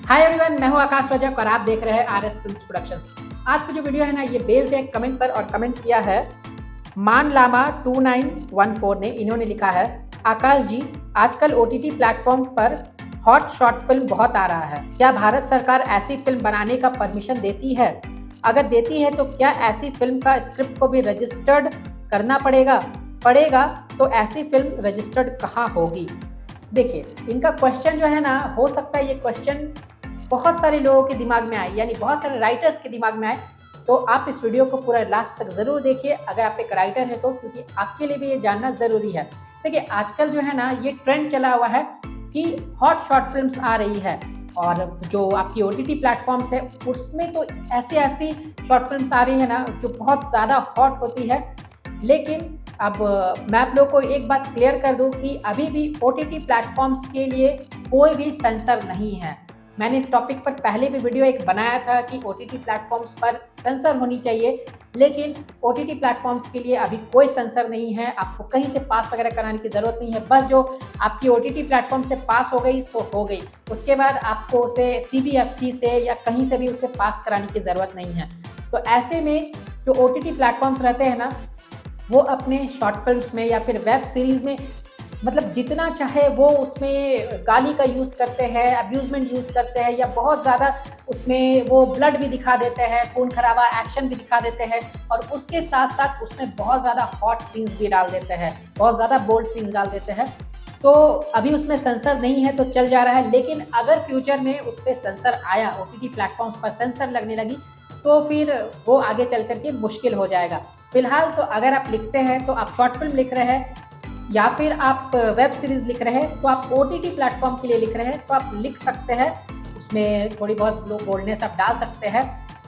Hi everyone, मैं हूं आकाश रजक और आप देख रहे हैं आरएस फिल्म्स प्रोडक्शंस। आज की जो वीडियो है ना, ये बेस्ड है एक कमेंट पर और कमेंट किया है मान लामा 2914 ने। इन्होंने लिखा है, आकाश जी, आजकल ओटीटी प्लेटफॉर्म पर हॉट शॉर्ट फिल्म बहुत आ रहा है। क्या भारत सरकार ऐसी फिल्म बनाने का परमिशन देती है? अगर देती है तो क्या ऐसी फिल्म का स्क्रिप्ट को भी रजिस्टर्ड करना पड़ेगा तो ऐसी फिल्म रजिस्टर्ड कहाँ होगी? देखिए, इनका क्वेश्चन जो है ना, हो सकता है ये क्वेश्चन बहुत सारे लोगों के दिमाग में आए, यानी बहुत सारे राइटर्स के दिमाग में आए। तो आप इस वीडियो को पूरा लास्ट तक ज़रूर देखिए अगर आप एक राइटर है तो, क्योंकि आपके लिए भी ये जानना ज़रूरी है। देखिए, आजकल जो है ना, ये ट्रेंड चला हुआ है कि हॉट शॉर्ट फिल्म्स आ रही है और जो आपकी ओटीटी प्लेटफॉर्म्स है उसमें तो ऐसी शॉर्ट फिल्म्स आ रही है ना जो बहुत ज़्यादा हॉट होती है। लेकिन अब मैं आप लोग को एक बात क्लियर कर दूं कि अभी भी ओटीटी प्लेटफॉर्म्स के लिए कोई भी सेंसर नहीं है। मैंने इस टॉपिक पर पहले भी वीडियो एक बनाया था कि ओटीटी प्लेटफॉर्म्स पर सेंसर होनी चाहिए, लेकिन ओटीटी प्लेटफॉर्म्स के लिए अभी कोई सेंसर नहीं है। आपको कहीं से पास वगैरह कराने की ज़रूरत नहीं है। बस जो आपकी ओटीटी प्लेटफॉर्म से पास हो गई सो हो गई, उसके बाद आपको उसे सीबीएफसी से या कहीं से भी उसे पास कराने की ज़रूरत नहीं है। तो ऐसे में जो ओटीटी प्लेटफॉर्म्स रहते हैं ना, वो अपने शॉर्ट फिल्म्स में या फिर वेब सीरीज़ में मतलब जितना चाहे वो उसमें गाली का यूज़ करते हैं, अब्यूज़मेंट यूज़ करते हैं, या बहुत ज़्यादा उसमें वो ब्लड भी दिखा देते हैं, खून खराबा एक्शन भी दिखा देते हैं, और उसके साथ साथ उसमें बहुत ज़्यादा हॉट सीन्स भी डाल देते हैं, बहुत ज़्यादा बोल्ड सीन्स डाल देते हैं। तो अभी उसमें सेंसर नहीं है तो चल जा रहा है, लेकिन अगर फ्यूचर में उस पर सेंसर आया, ओटीटी प्लेटफॉर्म्स पर सेंसर लगने लगी, तो फिर वो आगे चल कर के मुश्किल हो जाएगा। फिलहाल तो अगर आप लिखते हैं तो आप शॉर्ट फिल्म लिख रहे हैं या फिर आप वेब सीरीज़ लिख रहे हैं, तो आप ओटीटी प्लेटफॉर्म के लिए लिख रहे हैं तो आप लिख सकते हैं, उसमें थोड़ी बहुत लोग बोल्डनेस आप डाल सकते हैं।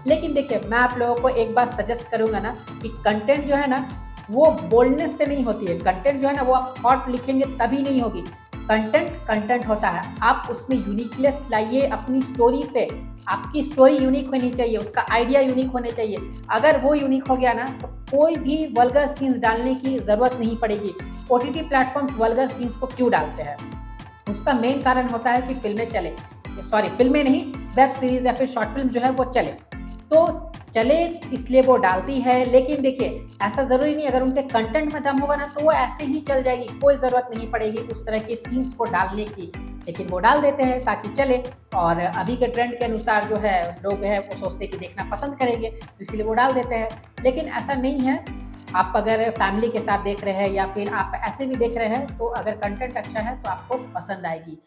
लेकिन देखिए, मैं आप लोगों को एक बात सजेस्ट करूंगा ना कि कंटेंट जो है ना वो बोल्डनेस से नहीं होती है। कंटेंट जो है ना वो आप हॉट लिखेंगे तभी नहीं होगी। कंटेंट होता है, आप उसमें यूनिकनेस लाइए अपनी स्टोरी से। आपकी स्टोरी यूनिक होनी चाहिए, उसका आइडिया यूनिक होने चाहिए। अगर वो यूनिक हो गया ना तो कोई भी वल्गर सीन्स डालने की ज़रूरत नहीं पड़ेगी। ओटीटी प्लेटफॉर्म्स वल्गर सीन्स को क्यों डालते हैं? उसका मेन कारण होता है कि फिल्में चले, फिल्में नहीं, वेब सीरीज़ या फिर शॉर्ट फिल्म जो है वो चले। तो चले इसलिए वो डालती है। लेकिन देखिए, ऐसा ज़रूरी नहीं, अगर उनके कंटेंट में दम होगा ना तो वो ऐसे ही चल जाएगी, कोई ज़रूरत नहीं पड़ेगी उस तरह के सीन्स को डालने की। लेकिन वो डाल देते हैं ताकि चले, और अभी के ट्रेंड के अनुसार जो है लोग हैं वो सोचते हैं कि देखना पसंद करेंगे, तो इसीलिए वो डाल देते हैं। लेकिन ऐसा नहीं है। आप अगर फैमिली के साथ देख रहे हैं या फिर आप ऐसे भी देख रहे हैं, तो अगर कंटेंट अच्छा है तो आपको पसंद आएगी।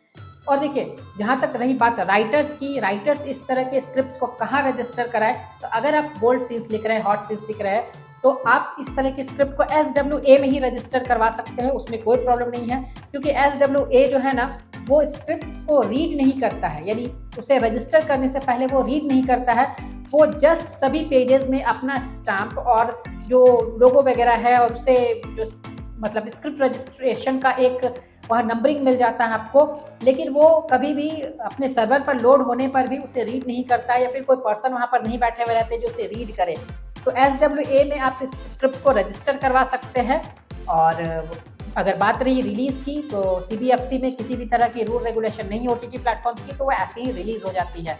और देखिए, जहाँ तक रही बात राइटर्स की, राइटर्स इस तरह के स्क्रिप्ट को कहाँ रजिस्टर कराए, तो अगर आप बोल्ड सीन्स लिख रहे हैं, हॉट सीन्स लिख रहे हैं, तो आप इस तरह के स्क्रिप्ट को SWA में ही रजिस्टर करवा सकते हैं, उसमें कोई प्रॉब्लम नहीं है। क्योंकि SWA जो है ना वो स्क्रिप्ट को रीड नहीं करता है, यानी उसे रजिस्टर करने से पहले वो रीड नहीं करता है। वो जस्ट सभी पेजेस में अपना स्टैम्प और जो लोगो वगैरह है और उसे जो मतलब स्क्रिप्ट रजिस्ट्रेशन का एक वहाँ नंबरिंग मिल जाता है आपको, लेकिन वो कभी भी अपने सर्वर पर लोड होने पर भी उसे रीड नहीं करता है, या फिर कोई पर्सन वहाँ पर नहीं बैठे हुए रहते जो उसे रीड करे। तो SWA में आप इस स्क्रिप्ट को रजिस्टर करवा सकते हैं। और अगर बात रही रिलीज़ की, तो CBFC में किसी भी तरह की रूल रेगुलेशन नहीं है ओटीटी प्लेटफॉर्म्स की, तो वो ऐसे ही रिलीज़ हो जाती है।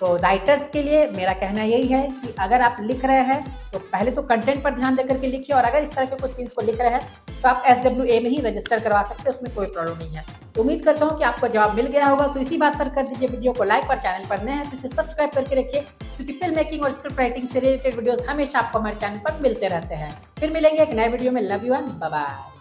तो राइटर्स के लिए मेरा कहना यही है कि अगर आप लिख रहे हैं तो पहले तो कंटेंट पर ध्यान देकर के लिखिए, और अगर इस तरह के कुछ सीन्स को लिख रहे हैं तो आप SWA में ही रजिस्टर करवा सकते हैं, उसमें कोई प्रॉब्लम नहीं है। तो उम्मीद करता हूँ कि आपको जवाब मिल गया होगा। तो इसी बात पर कर दीजिए वीडियो को लाइक, और चैनल पर नए हैं तो इसे सब्सक्राइब करके रखिए, क्योंकि फिल्म मेकिंग और स्क्रिप्ट राइटिंग से रिलेटेड वीडियोज़ हमेशा आपको हमारे चैनल पर मिलते रहते हैं। फिर मिलेंगे एक नए वीडियो में। Love you and bye bye.